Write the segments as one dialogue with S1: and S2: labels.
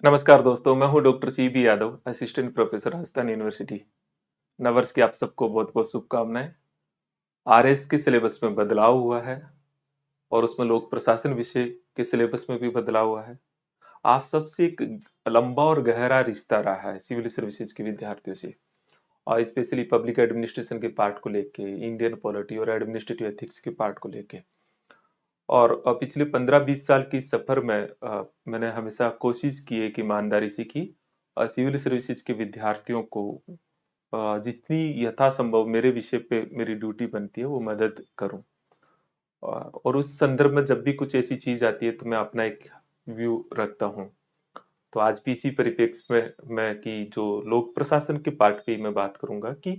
S1: नमस्कार दोस्तों, मैं हूं doctor C B Yadav, assistant professor Rajasthan university. नववर्ष की आप सबको बहुत बहुत शुभकामनाएं। आरएस के सिलेबस में बदलाव हुआ है और उसमें लोक प्रशासन विषय के सिलेबस में भी बदलाव हुआ है। आप सबसे एक लंबा और गहरा रिश्ता रहा है सिविल सर्विसेज के विद्यार्थियों से, और स्पेशली पब्लिक एडमिनिस्ट्रेशन के पार्ट को लेके, इंडियन पॉलिटी और एडमिनिस्ट्रेटिव एथिक्स के पार्ट को लेके। और पिछले 15-20 साल की सफर में मैंने हमेशा कोशिश की है कि ईमानदारी से कि सिविल सर्विसेज के विद्यार्थियों को जितनी यथासंभव मेरे विषय पे मेरी ड्यूटी बनती है वो मदद करूं। और उस संदर्भ में जब भी कुछ ऐसी चीज आती है तो मैं अपना एक व्यू रखता हूं। तो आज भी इसी परिप्रेक्ष्य में मैं कि जो लोक प्रशासन के पार्ट पे ही मैं बात करूंगा कि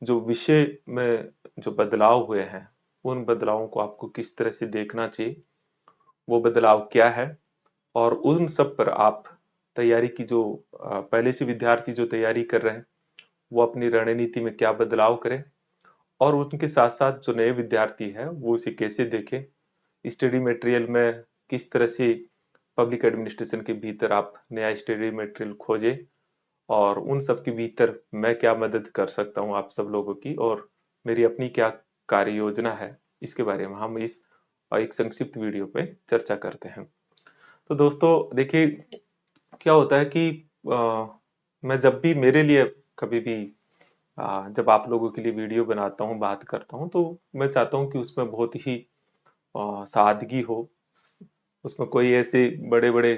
S1: जो विषय में जो बदलाव हुए हैं उन बदलावों को आपको किस तरह से देखना चाहिए, वो बदलाव क्या है, और उन सब पर आप तैयारी की जो पहले से विद्यार्थी जो तैयारी कर रहे हैं वो अपनी रणनीति में क्या बदलाव करें, और उनके साथ साथ जो नए विद्यार्थी है वो उसे कैसे देखें। स्टडी मटेरियल में किस तरह से पब्लिक एडमिनिस्ट्रेशन के भीतर आप नया स्टडी मटेरियल खोजें, और उन सब के भीतर मैं क्या मदद कर सकता हूँ आप सब लोगों की, और मेरी अपनी क्या कार्य योजना है, इसके बारे में हम इस एक संक्षिप्त वीडियो पे चर्चा करते हैं। तो दोस्तों देखिए, क्या होता है कि अ, मैं जब भी मेरे लिए कभी भी जब आप लोगों के लिए वीडियो बनाता हूँ, बात करता हूँ, तो मैं चाहता हूँ कि उसमें बहुत ही सादगी हो। उसमें कोई ऐसे बड़े बड़े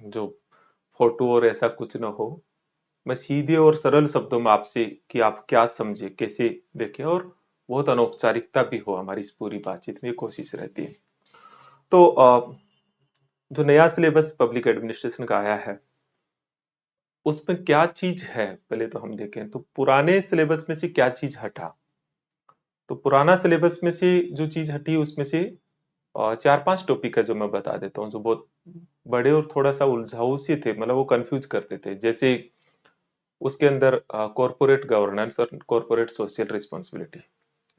S1: जो फोटो और ऐसा कुछ ना हो। मैं सीधे और सरल शब्दों में आपसे कि आप क्या समझे, कैसे देखें, और बहुत अनौपचारिकता भी हो हमारी इस पूरी बातचीत में, ये कोशिश रहती है। तो जो नया सिलेबस पब्लिक एडमिनिस्ट्रेशन का आया है उसमें क्या चीज है, पहले तो हम देखें तो पुराने सिलेबस में से क्या चीज हटा। तो पुराना सिलेबस में से जो चीज हटी उसमें से 4-5 टॉपिक है जो मैं बता देता हूँ, जो बहुत बड़े और थोड़ा सा उलझाऊ से थे, मतलब वो कंफ्यूज करते थे। जैसे उसके अंदर कॉरपोरेट गवर्नेंस और कॉरपोरेट सोशल रिस्पॉन्सिबिलिटी,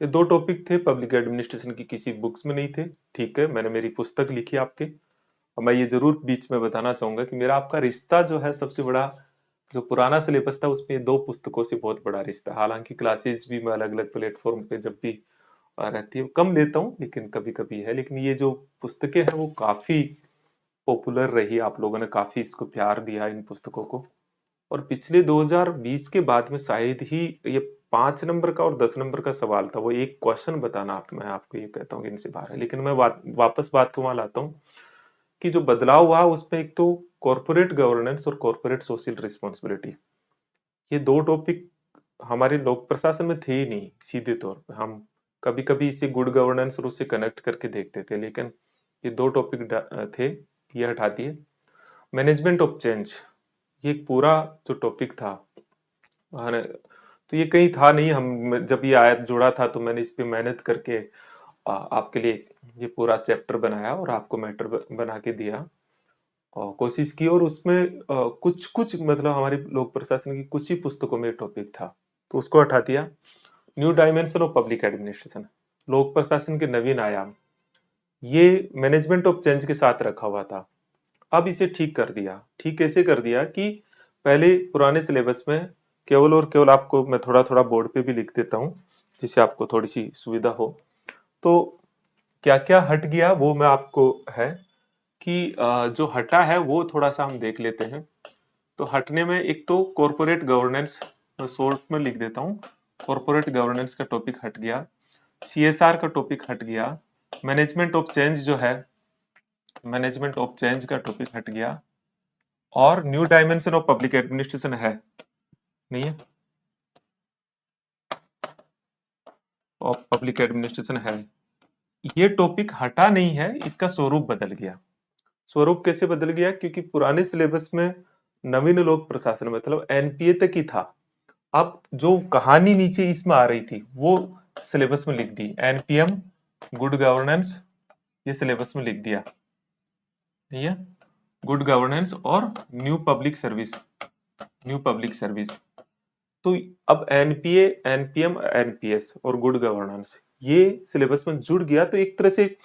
S1: ये दो टॉपिक थे, पब्लिक एडमिनिस्ट्रेशन की किसी बुक्स में नहीं थे। ठीक है, मैंने मेरी पुस्तक लिखी आपके, और मैं ये जरूर बीच में बताना चाहूंगा कि मेरा आपका रिश्ता जो है सबसे बड़ा, जो पुराना सिलेबस था उसमें दो पुस्तकों से बहुत बड़ा रिश्ता। हालांकि क्लासेस भी मैं अलग अलग प्लेटफॉर्म पे जब भी रहती है कम लेता हूँ, लेकिन कभी कभी है। लेकिन ये जो पुस्तकें हैं वो काफी पॉपुलर रही, आप लोगों ने काफी इसको प्यार दिया इन पुस्तकों को। और पिछले 2020 के बाद में शायद ही ये 5 नंबर का और 10 नंबर का सवाल था, वो एक क्वेश्चन बताना, मैं आपको ये कहता हूँ कि इनसे बाहर है। लेकिन मैं वापस बात को वहां लाता हूँ कि जो बदलाव हुआ उसमें एक तो कॉरपोरेट गवर्नेंस और कॉरपोरेट सोशल रिस्पॉन्सिबिलिटी, ये दो टॉपिक हमारे लोक प्रशासन में थे ही नहीं सीधे तौर पे। हम कभी कभी इसे गुड गवर्नेंस और उससे कनेक्ट करके देखते थे, लेकिन ये दो टॉपिक थे, ये हटा दिए। मैनेजमेंट ऑफ चेंज, ये एक पूरा जो टॉपिक था, हाँ, तो ये कहीं था नहीं। हम जब ये आया जुड़ा था तो मैंने इस पे मेहनत करके आपके लिए ये पूरा चैप्टर बनाया और आपको मैटर बना के दिया, और कोशिश की। और उसमें कुछ कुछ मतलब हमारी लोक प्रशासन की कुछ ही पुस्तकों में टॉपिक था, तो उसको हटा दिया। New dimension of public administration, लोक प्रशासन के नवीन आयाम, ये मैनेजमेंट ऑफ चेंज के साथ रखा हुआ था। अब इसे ठीक कर दिया। ठीक कैसे कर दिया कि पहले पुराने सिलेबस में केवल और केवल, आपको मैं थोड़ा थोड़ा बोर्ड पे भी लिख देता हूँ जिससे आपको थोड़ी सी सुविधा हो। तो क्या क्या हट गया वो मैं आपको है कि जो हटा है वो थोड़ा सा हम देख लेते हैं। तो हटने में एक तो कॉरपोरेट गवर्नेंस, मैं शॉर्ट में लिख देता हूँ, कॉरपोरेट गवर्नेंस का टॉपिक हट गया, सीएसआर का टॉपिक हट गया, मैनेजमेंट ऑफ चेंज जो है, मैनेजमेंट ऑफ चेंज का टॉपिक हट गया, और new dimension of public administration है नहीं है, ऑफ पब्लिक एडमिनिस्ट्रेशन है। ये टॉपिक हटा नहीं है, इसका स्वरूप बदल गया। स्वरूप कैसे बदल गया, क्योंकि पुराने सिलेबस में नवीन लोक प्रशासन मतलब एनपीए तक ही था। अब जो कहानी नीचे इसमें आ रही थी वो सिलेबस में लिख दी, एनपीएम, गुड गवर्नेंस, ये सिलेबस में लिख दिया, ठीक है, गुड गवर्नेंस और new public service, new public service. तो अब एनपीए, एनपीएम, एनपीएस और गुड गवर्नेंस ये सिलेबस में जुड़ गया, तो एक तरह से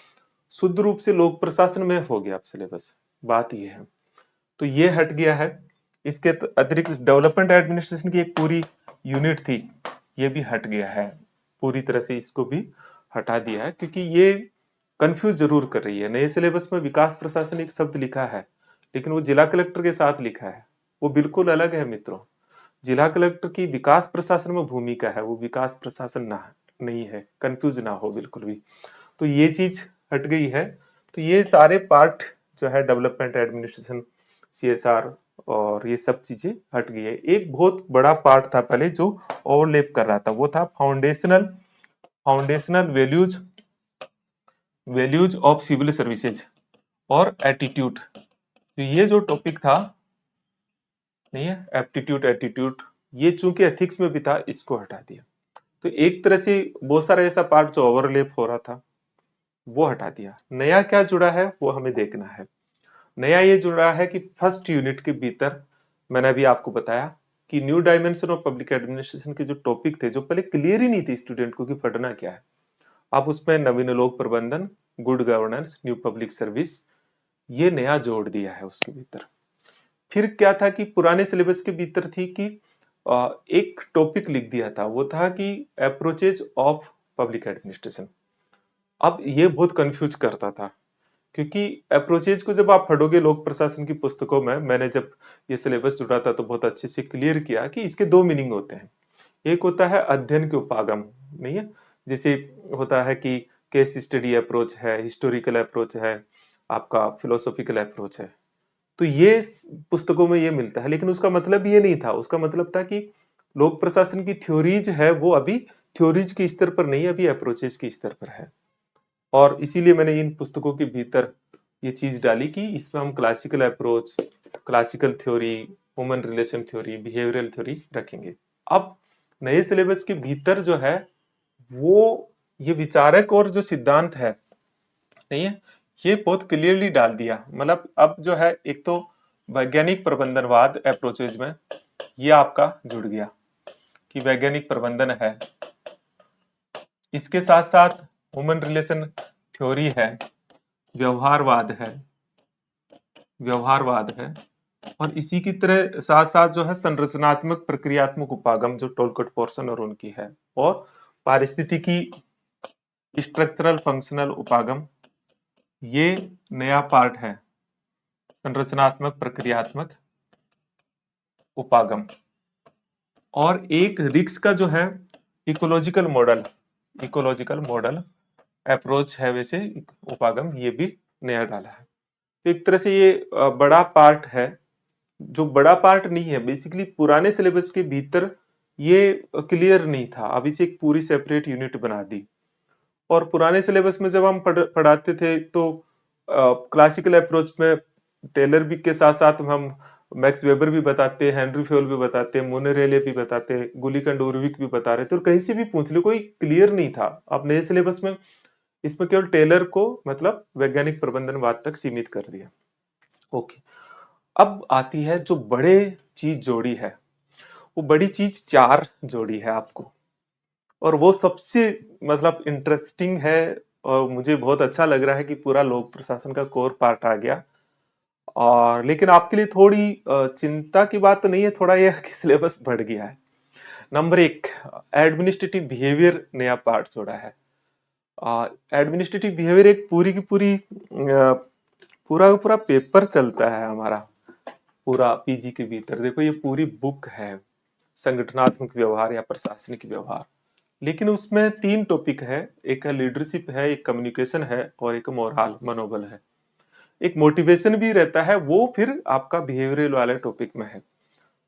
S1: शुद्ध रूप से लोक प्रशासन में हो गया अब सिलेबस। बात ये है। तो ये हट गया है। इसके अतिरिक्त डेवलपमेंट एडमिनिस्ट्रेशन की एक पूरी यूनिट थी, ये भी हट गया है, पूरी तरह से इसको भी हटा दिया है, क्योंकि ये कंफ्यूज जरूर कर रही है। नए सिलेबस में विकास प्रशासन एक शब्द लिखा है, लेकिन वो जिला कलेक्टर के साथ लिखा है, वो बिल्कुल अलग है मित्रों। जिला कलेक्टर की विकास प्रशासन में भूमिका है, वो विकास प्रशासन ना नहीं है, कंफ्यूज ना हो बिल्कुल भी। तो ये चीज हट गई है। तो ये सारे पार्ट जो है डेवलपमेंट एडमिनिस्ट्रेशन, सीएसआर और ये सब चीजें हट गई है। एक बहुत बड़ा पार्ट था पहले जो ओवरलैप कर रहा था, वो था foundational values of civil services और एटीट्यूड। तो ये जो टॉपिक था, नहीं है एप्टीट्यूड एटीट्यूड, ये चूंकि एथिक्स में भी था, इसको हटा दिया। तो एक तरह से बहुत सारा ऐसा पार्ट जो ओवरलैप हो रहा था वो हटा दिया। नया क्या जुड़ा है वो हमें देखना है। नया ये जुड़ा है कि फर्स्ट यूनिट के भीतर मैंने अभी आपको बताया कि new dimension of public administration के जो टॉपिक थे, जो पहले क्लियर ही नहीं थे स्टूडेंट को कि पढ़ना क्या है, आप उसमें नवीन लोक प्रबंधन, good governance, new public service, ये नया जोड़ दिया है उसके भीतर। फिर क्या था कि पुराने सिलेबस के भीतर थी कि एक टॉपिक लिख दिया था, वो था कि अप्रोचेज ऑफ पब्लिक एडमिनिस्ट्रेशन। अब ये बहुत कंफ्यूज करता था, क्योंकि अप्रोचेज को जब आप पढ़ोगे लोक प्रशासन की पुस्तकों में, मैंने जब ये सिलेबस जुड़ा था तो बहुत अच्छे से क्लियर किया कि इसके दो मीनिंग होते हैं। एक होता है अध्ययन के उपागम, नहीं है, जैसे होता है कि केस स्टडी अप्रोच है, हिस्टोरिकल अप्रोच है, आपका फिलोसॉफिकल अप्रोच है। तो ये पुस्तकों में ये मिलता है, लेकिन उसका मतलब ये नहीं था। उसका मतलब था कि लोक प्रशासन की थ्योरीज है वो अभी थ्योरीज के स्तर पर नहीं, अभी अप्रोचेज के स्तर पर है। और इसीलिए मैंने इन पुस्तकों के भीतर ये चीज डाली कि इसमें हम classical approach, classical theory, human relation theory, behavioural theory रखेंगे। अब नए सिलेबस के भीतर जो है वो ये विचारक और जो सिद्धांत है, नहीं है, ये बहुत क्लियरली डाल दिया। मतलब अब जो है एक तो वैज्ञानिक प्रबंधनवाद अप्रोचेज में ये आपका जुड़ गया कि वैज्ञानिक प्रबंधन है, इसके साथ साथ ह्यूमन रिलेशन थ्योरी है, व्यवहारवाद है, व्यवहारवाद है, और इसी की तरह साथ साथ जो है संरचनात्मक प्रक्रियात्मक उपागम जो टोलकट पोर्शन और उनकी है, और पारिस्थितिकी स्ट्रक्चरल फंक्शनल उपागम, ये नया पार्ट है, संरचनात्मक प्रक्रियात्मक उपागम। और एक रिक्स का जो है इकोलॉजिकल मॉडल अप्रोच है, वैसे उपागम ये भी नया डाला है। तो एक तरह से ये बड़ा पार्ट है, जो बड़ा पार्ट नहीं है, बेसिकली पुराने सिलेबस के भीतर ये क्लियर नहीं था, अब इसे एक पूरी सेपरेट यूनिट बना दी। और पुराने सिलेबस में जब हम पढ़ाते थे तो क्लासिकल अप्रोच में टेलर भी के साथ साथ हम मैक्स वेबर भी बताते, हेनरी फ्योल भी बताते, मोनेरेले भी बताते, गुलिकंड उर्विक भी बता रहे थे, और कहीं से भी पूछ ले कोई क्लियर नहीं था। अब नए सिलेबस में इसमें केवल टेलर को मतलब वैज्ञानिक प्रबंधनवाद तक सीमित कर दिया। ओके, अब आती है जो बड़े चीज जोड़ी है, वो बड़ी चीज चार जोड़ी है आपको, और वो सबसे मतलब इंटरेस्टिंग है, और मुझे बहुत अच्छा लग रहा है कि पूरा लोक प्रशासन का कोर पार्ट आ गया। और लेकिन आपके लिए थोड़ी चिंता की बात तो नहीं है, थोड़ा यह कि सिलेबस बढ़ गया है। नंबर एक, एडमिनिस्ट्रेटिव बिहेवियर नया पार्ट जोड़ा है। एडमिनिस्ट्रेटिव बिहेवियर एक पूरी की पूरी पूरा का पूरा पेपर चलता है हमारा, पूरा पीजी के भीतर। देखो ये पूरी बुक है, संगठनात्मक व्यवहार या प्रशासनिक व्यवहार, लेकिन उसमें तीन टॉपिक है, एक है लीडरशिप है, एक कम्युनिकेशन है, और एक मोरल मनोबल है। एक मोटिवेशन भी रहता है, वो फिर आपका बिहेवियरल वाले टॉपिक में है।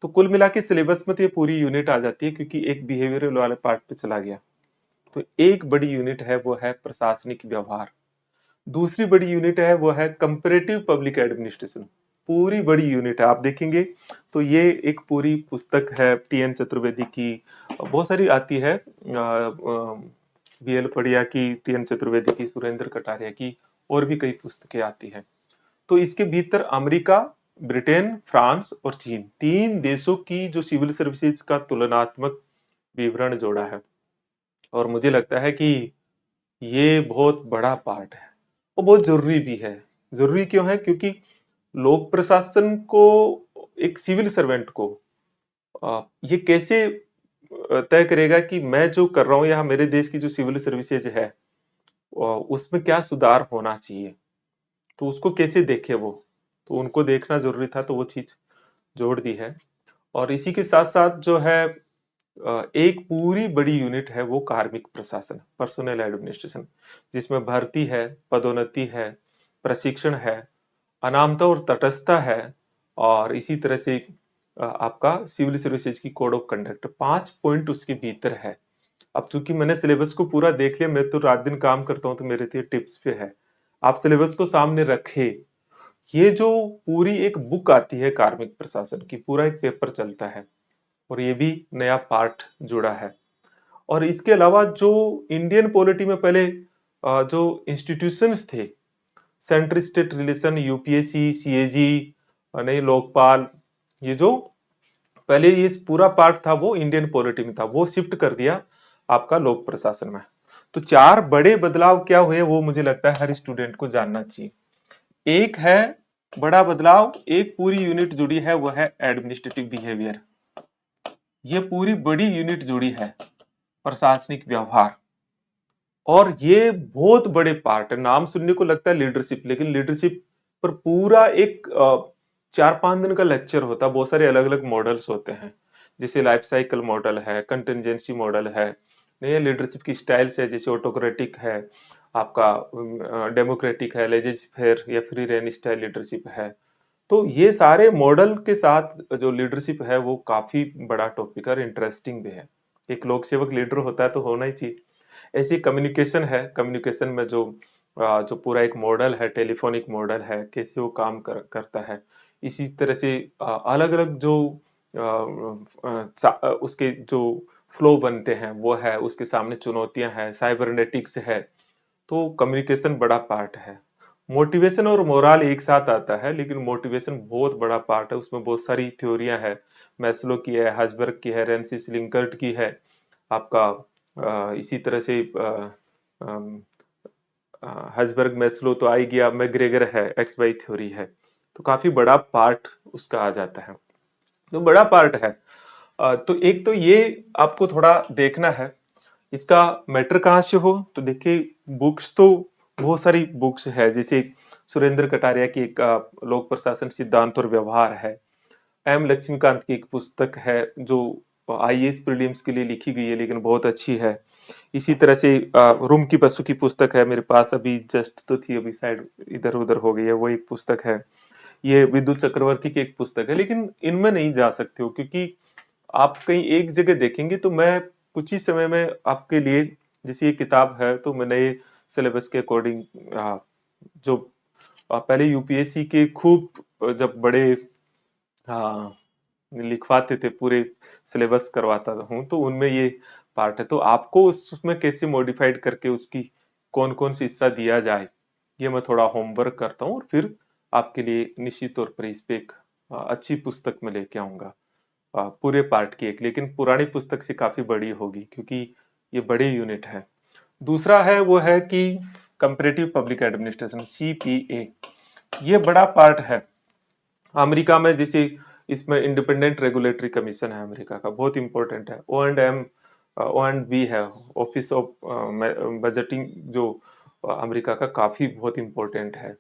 S1: तो कुल मिला के सिलेबस में तो ये पूरी यूनिट आ जाती है, क्योंकि एक बिहेवियरल वाले पार्ट पे चला गया। तो एक बड़ी यूनिट है वो है प्रशासनिक व्यवहार। दूसरी बड़ी यूनिट है वो है कंपैरेटिव पब्लिक एडमिनिस्ट्रेशन। पूरी बड़ी यूनिट है, आप देखेंगे तो ये एक पूरी पुस्तक है टीएन चतुर्वेदी की, बहुत सारी आती है, बीएल पड़िया की, टीएन चतुर्वेदी की, सुरेंद्र कटारिया की, और भी कई पुस्तकें आती हैं। तो इसके भीतर अमेरिका, ब्रिटेन, फ्रांस और चीन, तीन देशों की जो सिविल सर्विसेज का तुलनात्मक विवरण जोड़ा है। और मुझे लगता है कि ये बहुत बड़ा पार्ट है और बहुत जरूरी भी है। जरूरी क्यों है? क्योंकि लोक प्रशासन को, एक सिविल सर्वेंट को ये कैसे तय करेगा कि मैं जो कर रहा हूँ या मेरे देश की जो सिविल सर्विसेज है उसमें क्या सुधार होना चाहिए, तो उसको कैसे देखे वो, तो उनको देखना जरूरी था, तो वो चीज जोड़ दी है। और इसी के साथ साथ जो है एक पूरी बड़ी यूनिट है वो कार्मिक प्रशासन, पर्सनल एडमिनिस्ट्रेशन, जिसमें भर्ती है, पदोन्नति है, प्रशिक्षण है, अनामता और तटस्थता है, और इसी तरह से आपका सिविल सर्विसेज की कोड ऑफ कंडक्ट, 5 पॉइंट उसके भीतर है। अब चूंकि मैंने सिलेबस को पूरा देख लिया, मैं तो रात दिन काम करता हूँ, तो मेरे लिए टिप्स पे है, आप सिलेबस को सामने रखे। ये जो पूरी एक बुक आती है कार्मिक प्रशासन की, पूरा एक पेपर चलता है, और ये भी नया पार्ट जुड़ा है। और इसके अलावा जो इंडियन पॉलिटी में पहले जो इंस्टीट्यूशंस थे, central state relation, UPSC, CAG, नहीं लोकपाल, ये जो पहले ये पूरा पार्ट था वो इंडियन पॉलिटी में था, वो शिफ्ट कर दिया आपका लोक प्रशासन में। तो 4 बड़े बदलाव क्या हुए वो मुझे लगता है हर स्टूडेंट को जानना चाहिए। एक है बड़ा बदलाव, एक पूरी यूनिट जुड़ी है, वो है एडमिनिस्ट्रेटिव बिहेवियर। ये पूरी बड़ी यूनिट जुड़ी है, प्रशासनिक व्यवहार। और ये बहुत बड़े पार्ट है, नाम सुनने को लगता है लीडरशिप, लेकिन लीडरशिप पर पूरा एक 4-5 दिन का लेक्चर होता है, बहुत सारे अलग अलग मॉडल्स होते हैं, जैसे लाइफ साइकिल मॉडल है, कंटिजेंसी मॉडल है, नए लीडरशिप की स्टाइल्स है, जैसे ऑटोक्रेटिक है, आपका डेमोक्रेटिक है, लेजिस फेयर या फ्री रेन स्टाइल लीडरशिप है। तो ये सारे मॉडल के साथ जो लीडरशिप है वो काफी बड़ा टॉपिक है और इंटरेस्टिंग भी है। एक लोक सेवक लीडर होता है तो होना ही चाहिए। ऐसी कम्युनिकेशन है, कम्युनिकेशन में जो पूरा एक मॉडल है, टेलीफोनिक मॉडल है, कैसे वो काम करता है। इसी तरह से अलग अलग जो उसके जो फ्लो बनते हैं वो है, उसके सामने चुनौतियां हैं, साइबरनेटिक्स है। तो कम्युनिकेशन बड़ा पार्ट है। मोटिवेशन और मोरल एक साथ आता है, लेकिन मोटिवेशन बहुत बड़ा पार्ट है, उसमें बहुत सारी थ्योरियां है। मैस्लो की है, हाइसबर्ग की है, रेंसिस लिंकर्ट की है, आपका इसी तरह से हाइसबर्ग, मैस्लो तो आ ही गया, मैग्रेगर है, एक्स वाई थ्योरी है। तो काफी बड़ा पार्ट उसका आ जाता है, तो बड़ा पार्ट है। तो एक तो ये आपको थोड़ा देखना है, इसका मैटर कहाँ से हो, तो देखिए बुक्स तो बहुत सारी बुक्स है, जैसे सुरेंद्र कटारिया की एक लोक प्रशासन सिद्धांत और व्यवहार है। एम लक्ष्मीकांत की एक पुस्तक है जो आईएएस प्रीलिम्स के लिए लिखी गई है, लेकिन बहुत अच्छी है। इसी तरह से रूम की बसु की पुस्तक है मेरे पास, अभी जस्ट तो थी, अभी शायद इधर उधर हो गई है, वो एक पुस्तक है। ये विद्युत चक्रवर्ती की एक पुस्तक है, लेकिन इनमें नहीं जा सकते हो, क्योंकि आप कहीं एक जगह देखेंगे। तो मैं कुछ ही समय में आपके लिए, जैसे ये किताब है, तो मैंने ये सिलेबस के अकॉर्डिंग जो पहले यूपीएससी के खूब जब बड़े हाँ लिखवाते थे, पूरे सिलेबस करवाता हूँ, तो उनमें ये पार्ट है। तो आपको उसमें कैसे मॉडिफाइड करके उसकी कौन कौन सी हिस्सा दिया जाए, ये मैं थोड़ा होमवर्क करता हूँ, और फिर आपके लिए निश्चित तौर पर इस पे एक अच्छी पुस्तक में लेके आऊंगा, पूरे पार्ट की एक, लेकिन पुरानी पुस्तक से काफी बड़ी होगी, क्योंकि ये बड़ी यूनिट है। दूसरा है वो है कि कंपैरेटिव पब्लिक एडमिनिस्ट्रेशन, सीपीए। ये बड़ा पार्ट है। अमेरिका में जैसे इसमें इंडिपेंडेंट रेगुलेटरी कमीशन है, अमेरिका का बहुत इंपॉर्टेंट है। O&B है, ऑफिस ऑफ बजटिंग, जो अमेरिका का काफी बहुत इंपॉर्टेंट है।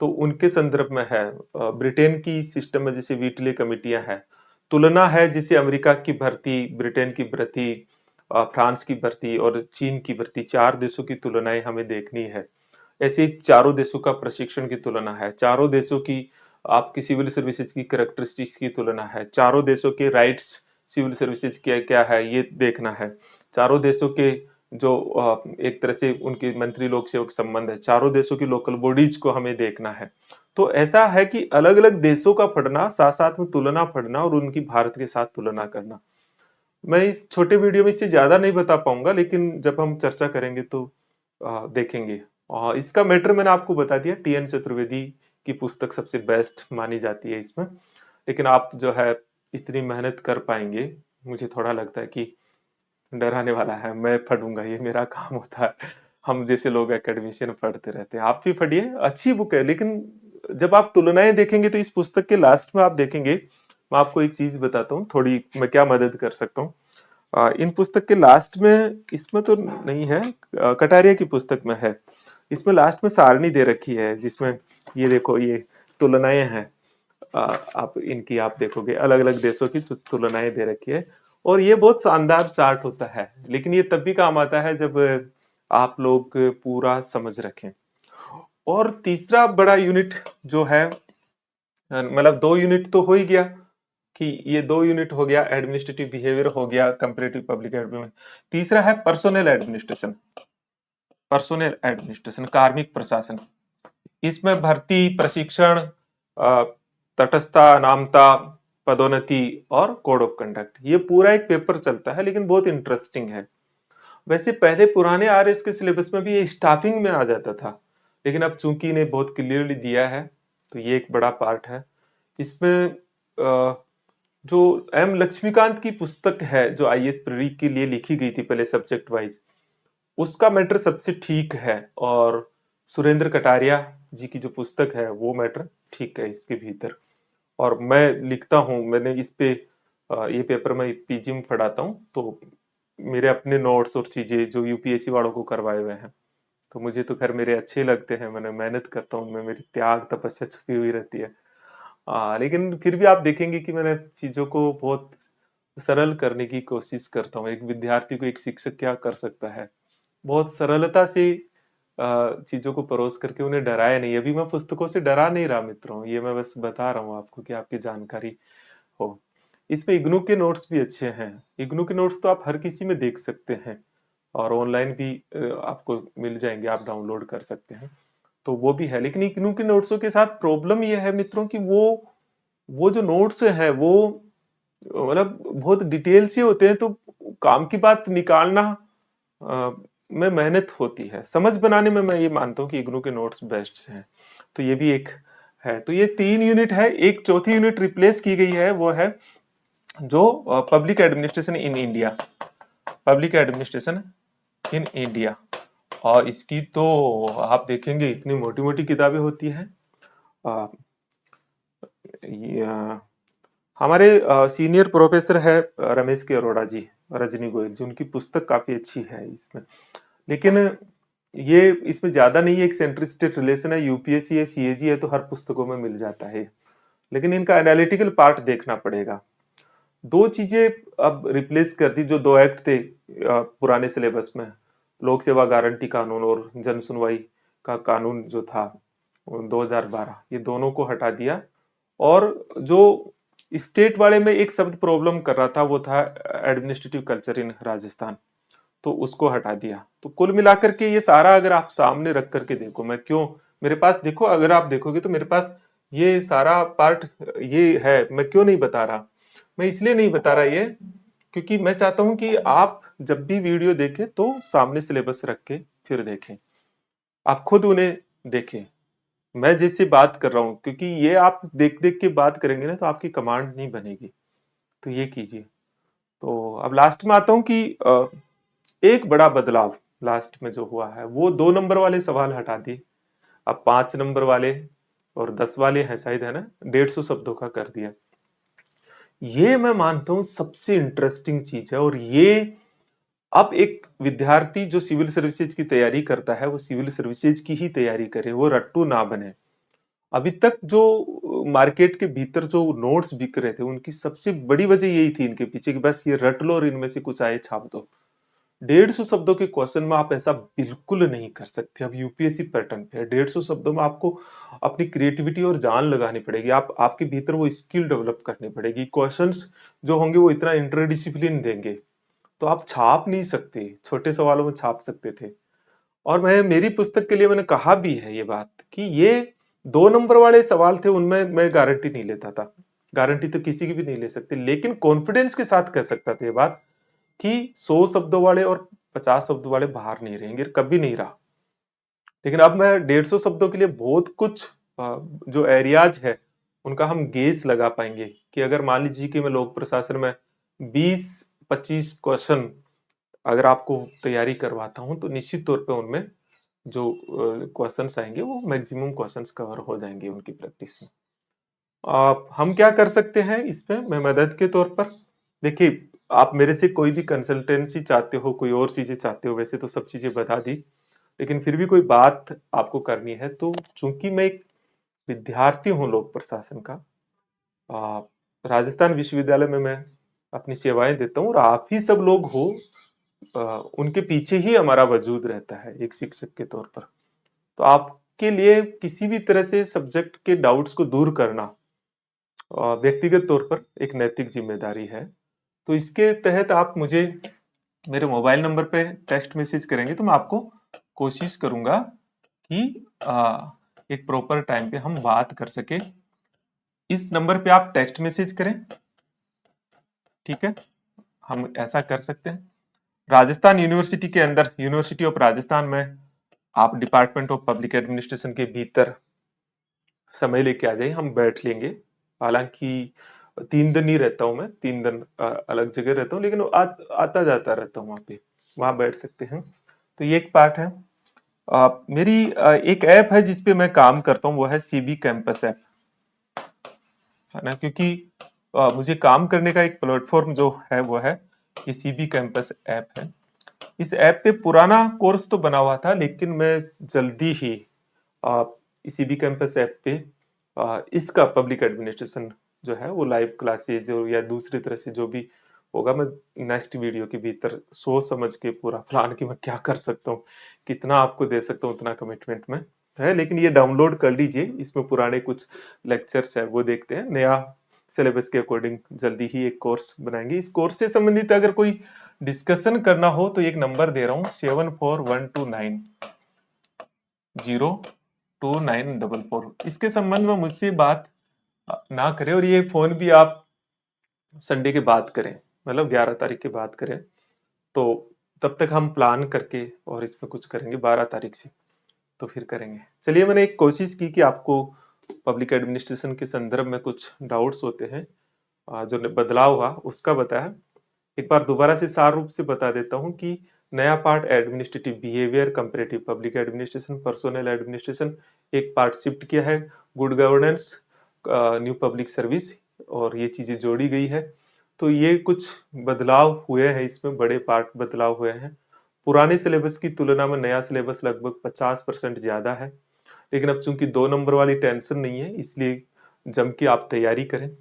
S1: तो उनके संदर्भ में है। ब्रिटेन की सिस्टम में जैसे व्हीटले कमिटियां हैं, तुलना है जैसे अमेरिका की भर्ती, ब्रिटेन की भर्ती, फ्रांस की भर्ती और चीन की भर्ती, 4 देशों की तुलनाएं हमें देखनी है। ऐसे ही चारों देशों का प्रशिक्षण की तुलना है, चारों देशों की आपकी सिविल सर्विसेज की कैरेक्टरिस्टिक्स की तुलना है, चारों देशों के राइट्स सिविल सर्विसेज क्या क्या है ये देखना है, चारों देशों के जो एक तरह से उनके मंत्री लोक सेवक संबंध है, चारों देशों की लोकल बॉडीज को हमें देखना है। तो ऐसा है कि अलग अलग देशों का पढ़ना, साथ साथ में तुलना पढ़ना और उनकी भारत के साथ तुलना करना। मैं इस छोटे वीडियो में इससे ज्यादा नहीं बता पाऊंगा, लेकिन जब हम चर्चा करेंगे तो देखेंगे। इसका मैटर मैंने आपको बता दिया, टीएन चतुर्वेदी की पुस्तक सबसे बेस्ट मानी जाती है इसमें। लेकिन आप जो है इतनी मेहनत कर पाएंगे, मुझे थोड़ा लगता है कि डराने वाला है, मैं पढ़ूंगा, ये मेरा काम होता है। हम जैसे लोग एकेडमिशियन पढ़ते रहते हैं, आप भी पढ़िए, अच्छी बुक है, लेकिन जब आप तुलनाएं देखेंगे तो इस पुस्तक के लास्ट में आप देखेंगे, मैं आपको एक चीज बताता हूँ थोड़ी, मैं क्या मदद कर सकता हूँ। इन पुस्तक के लास्ट में, इसमें तो नहीं है, कटारिया की पुस्तक में है। इसमें लास्ट में सारणी दे रखी है जिसमें ये देखो, ये तुलनाएं हैं। आप इनकी आप देखोगे अलग अलग देशों की तुलनाएं दे रखी है, और ये बहुत शानदार चार्ट होता है, लेकिन ये तब भी काम आता है जब आप लोग पूरा समझ रखें। और तीसरा बड़ा यूनिट जो है, मतलब 2 यूनिट तो हो ही गया, कि ये 2 यूनिट हो गया, एडमिनिस्ट्रेटिव बिहेवियर हो गया, कंपैरेटिव पब्लिक एडमिनिस्ट्रेशन। तीसरा है पर्सोनल एडमिनिस्ट्रेशन। पर्सोनल एडमिनिस्ट्रेशन, कार्मिक प्रशासन। इसमें भर्ती, प्रशिक्षण, तटस्थता, नामता, पदोन्नति और कोड ऑफ कंडक्ट, ये पूरा एक पेपर चलता है, लेकिन बहुत इंटरेस्टिंग है। वैसे पहले पुराने आरएस के सिलेबस में भी ये स्टाफिंग में आ जाता था, लेकिन अब चूंकि ने बहुत क्लियरली दिया है, तो ये एक बड़ा पार्ट है। इसमें जो एम लक्ष्मीकांत की पुस्तक है, जो आईएएस प्री के लिए लिखी गई थी पहले सब्जेक्ट वाइज, उसका मैटर सबसे ठीक है। और सुरेंद्र कटारिया जी की जो पुस्तक है वो मैटर ठीक है इसके भीतर। और मैं लिखता हूँ, मैंने इस पे ये पेपर में पीजी में पढ़ाता हूँ, तो मेरे अपने नोट्स और चीजें जो यूपीएससी वालों को करवाए हुए हैं, तो मुझे तो खैर मेरे अच्छे लगते हैं, मैंने मेहनत करता हूँ उनमें, मेरी त्याग तपस्या छुपी हुई रहती है। लेकिन फिर भी आप देखेंगे कि मैंने चीजों को बहुत सरल करने की कोशिश करता हूँ। एक विद्यार्थी को एक शिक्षक क्या कर सकता है, बहुत सरलता से चीजों को परोस करके उन्हें डराया नहीं। अभी मैं पुस्तकों से डरा नहीं रहा मित्रों, ये मैं बस बता रहा हूँ आपको कि आपकी जानकारी हो। इसमें इग्नू के नोट्स भी अच्छे हैं। इग्नू के नोट्स तो आप हर किसी में देख सकते हैं, और ऑनलाइन भी आपको मिल जाएंगे, आप डाउनलोड कर सकते हैं, तो वो भी है। लेकिन इग्नू के नोट्सों के साथ प्रॉब्लम ये है मित्रों कि वो जो नोट्स है वो मतलब बहुत डिटेल से होते हैं, तो काम की बात निकालना में मेहनत होती है। समझ बनाने में मैं ये मानता हूँ कि इग्नू के नोट्स बेस्ट हैं। तो ये भी एक है। तो ये 3 यूनिट है। एक चौथी यूनिट रिप्लेस की गई है, वो है जो public administration in India. Public administration in India, और इसकी तो आप देखेंगे इतनी मोटी मोटी किताबें होती हैं। अ, ये, हमारे सीनियर प्रोफेसर है रमेश के अरोड़ा जी, रजनी गोयल जी, उनकी पुस्तक काफी अच्छी है इसमें। लेकिन ये इसमें ज्यादा नहीं है, एक सेंट्रल स्टेट रिलेशन है, यूपीएससी है, सीएजी है, तो हर पुस्तकों में मिल जाता है। लेकिन इनका एनालिटिकल पार्ट देखना पड़ेगा। 2 चीजें अब रिप्लेस कर दी, जो 2 एक्ट थे पुराने सिलेबस में, लोक सेवा गारंटी कानून और जन सुनवाई का कानून जो था 2012, ये दोनों को हटा दिया। और जो स्टेट वाले में एक शब्द प्रॉब्लम कर रहा था, वो था एडमिनिस्ट्रेटिव कल्चर इन राजस्थान, तो उसको हटा दिया। तो कुल मिलाकर के ये सारा अगर आप सामने रख करके देखो, मैं क्यों, मेरे पास देखो, अगर आप देखोगे तो मेरे पास ये सारा पार्ट ये है। मैं क्यों नहीं बता रहा, मैं इसलिए नहीं बता रहा ये, क्योंकि मैं चाहता हूं कि आप जब भी वीडियो देखें तो सामने सिलेबस रख के फिर देखें, आप खुद उन्हें देखें। मैं जैसे बात कर रहा हूं, क्योंकि ये आप देख देख के बात करेंगे ना तो आपकी कमांड नहीं बनेगी, तो ये कीजिए। तो अब लास्ट में आता हूं कि एक बड़ा बदलाव लास्ट में जो हुआ है, वो 2 नंबर वाले सवाल हटा दिए, अब 5 नंबर वाले और 10 वाले हैं शायद, है ना, 150 शब्दों का कर दिया। ये मैं मानता हूं सबसे इंटरेस्टिंग चीज है। और ये अब एक विद्यार्थी जो सिविल सर्विसेज की तैयारी करता है, वो सिविल सर्विसेज की ही तैयारी करे, वो रट्टू ना बने। अभी तक जो मार्केट के भीतर जो नोट्स बिक रहे थे, उनकी सबसे बड़ी वजह यही थी इनके पीछे कि बस ये रट लो और इनमें से कुछ आए छाप दो। 150 शब्दों के क्वेश्चन में आप ऐसा बिल्कुल नहीं कर सकते। अब यूपीएससी पैटर्न पे है, 150 शब्दों में आपको अपनी क्रिएटिविटी और जान लगानी पड़ेगी, आप आपके भीतर वो स्किल डेवलप करनी पड़ेगी। क्वेश्चंस जो होंगे वो इतना इंटरडिसिप्लिन देंगे, तो आप छाप नहीं सकते, छोटे सवालों में छाप सकते थे। और मैं मेरी पुस्तक के लिए मैंने कहा भी है ये बात कि ये 2 नंबर वाले सवाल थे, उनमें मैं गारंटी नहीं लेता था, गारंटी तो किसी की भी नहीं ले सकते, लेकिन कॉन्फिडेंस के साथ कह सकता था ये बात कि 100 शब्दों वाले और 50 शब्द वाले बाहर नहीं रहेंगे, कभी नहीं रहा। लेकिन अब मैं 150 शब्दों के लिए बहुत कुछ जो एरियाज है उनका हम गेस लगा पाएंगे, कि अगर मान लीजिए कि मैं लोक प्रशासन में 20-25 क्वेश्चन अगर आपको तैयारी करवाता हूं, तो निश्चित तौर पे उनमें जो क्वेश्चंस आएंगे वो मैक्सिमम क्वेश्चंस कवर हो जाएंगे उनकी प्रैक्टिस में। आप हम क्या कर सकते हैं इसमें मैं मदद के तौर पर, देखिए आप मेरे से कोई भी कंसल्टेंसी चाहते हो, कोई और चीजें चाहते हो, वैसे तो सब चीजें बता दी, लेकिन फिर भी कोई बात आपको करनी है तो चूंकि मैं एक विद्यार्थी हूँ लोक प्रशासन का, आ, राजस्थान विश्वविद्यालय में मैं अपनी सेवाएं देता हूँ और आप ही सब लोग हो, उनके पीछे ही हमारा वजूद रहता है एक शिक्षक के तौर पर। तो आपके लिए किसी भी तरह से सब्जेक्ट के डाउट्स को दूर करना व्यक्तिगत तौर पर एक नैतिक जिम्मेदारी है। तो इसके तहत आप मुझे मेरे मोबाइल नंबर पे टेक्स्ट मैसेज करेंगे तो मैं आपको कोशिश करूंगा कि एक प्रॉपर टाइम पे हम बात कर सके। इस नंबर पे आप टेक्स्ट मैसेज करें, ठीक है, हम ऐसा कर सकते हैं। राजस्थान यूनिवर्सिटी के अंदर, यूनिवर्सिटी ऑफ राजस्थान में आप डिपार्टमेंट ऑफ पब्लिक एडमिनिस्ट्रेशन के भीतर समय लेके आ जाइए, हम बैठ लेंगे। हालांकि 3 दिन ही रहता हूँ मैं, 3 दिन अलग जगह रहता हूँ, लेकिन आता जाता रहता हूँ वहाँ पे, वहाँ बैठ सकते हैं। तो ये एक पार्ट है। मेरी एक ऐप है जिसपे मैं काम करता हूँ, वो है सीबी कैंपस ऐप, है ना, क्योंकि मुझे काम करने का एक प्लेटफॉर्म जो है वो है ये सीबी कैंपस ऐप है। इस ऐप पे पुराना कोर्स तो बना हुआ था, लेकिन मैं जल्दी ही सीबी कैंपस ऐप पे इसका पब्लिक एडमिनिस्ट्रेशन जो है वो लाइव क्लासेज या दूसरी तरह से जो भी होगा, मैं नेक्स्ट वीडियो के भीतर सोच समझ के पूरा प्लान कि मैं क्या कर सकता हूँ, कितना आपको दे सकता हूँ, उतना कमिटमेंट में है। लेकिन ये डाउनलोड कर लीजिए, इसमें पुराने कुछ लेक्चर्स है वो देखते हैं, नया सिलेबस के अकॉर्डिंग जल्दी ही एक कोर्स बनाएंगे। इस कोर्स से संबंधित अगर कोई डिस्कशन करना हो तो एक नंबर दे रहा हूँ 7412902944, इसके संबंध में मुझसे बात ना करें, और ये फोन भी आप संडे के बाद करें, मतलब 11 तारीख के बाद करें, तो तब तक हम प्लान करके और इसमें कुछ करेंगे 12 तारीख से, तो फिर करेंगे। चलिए, मैंने एक कोशिश की कि आपको पब्लिक एडमिनिस्ट्रेशन के संदर्भ में कुछ डाउट्स होते हैं जो बदलाव हुआ उसका बताया। एक बार दोबारा से सार रूप से बता देता हूं कि नया part administrative behaviour, comparative public administration, personnel administration, एक पार्ट शिफ्ट किया है good governance, new public service, और ये चीजें जोड़ी गई है। तो ये कुछ बदलाव हुए हैं, इसमें बड़े पार्ट बदलाव हुए हैं। पुराने सिलेबस की तुलना में नया सिलेबस लगभग 50% ज्यादा है, लेकिन अब चूंकि 2 नंबर वाली टेंशन नहीं है, इसलिए जम के आप तैयारी करें।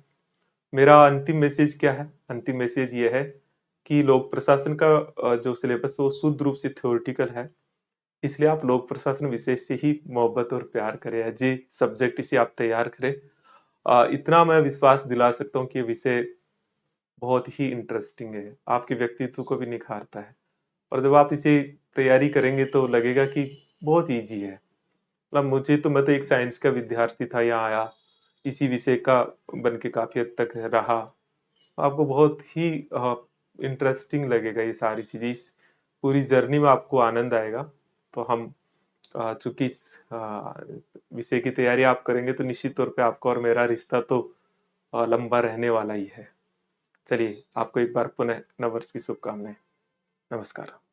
S1: मेरा अंतिम मैसेज क्या है? अंतिम मैसेज ये है कि लोक प्रशासन का जो सिलेबस है वो शुद्ध रूप से थ्योरेटिकल है, इसलिए आप लोक प्रशासन विषय से ही मोहब्बत और प्यार करें, एज ए सब्जेक्ट इसे आप तैयार करें। इतना मैं विश्वास दिला सकता हूँ कि ये विषय बहुत ही इंटरेस्टिंग है, आपके व्यक्तित्व को भी निखारता है, और जब आप इसे तैयारी करेंगे तो लगेगा कि बहुत ईजी है। मतलब मुझे तो, मैं तो एक साइंस का विद्यार्थी था, यहाँ आया इसी विषय का बन के काफी हद तक रहा। आपको बहुत ही इंटरेस्टिंग लगेगा ये सारी चीजें, इस पूरी जर्नी में आपको आनंद आएगा। तो हम चूंकि इस विषय की तैयारी आप करेंगे तो निश्चित तौर पे आपका और मेरा रिश्ता तो लंबा रहने वाला ही है। चलिए, आपको एक बार पुनः नववर्ष की शुभकामनाएं। नमस्कार।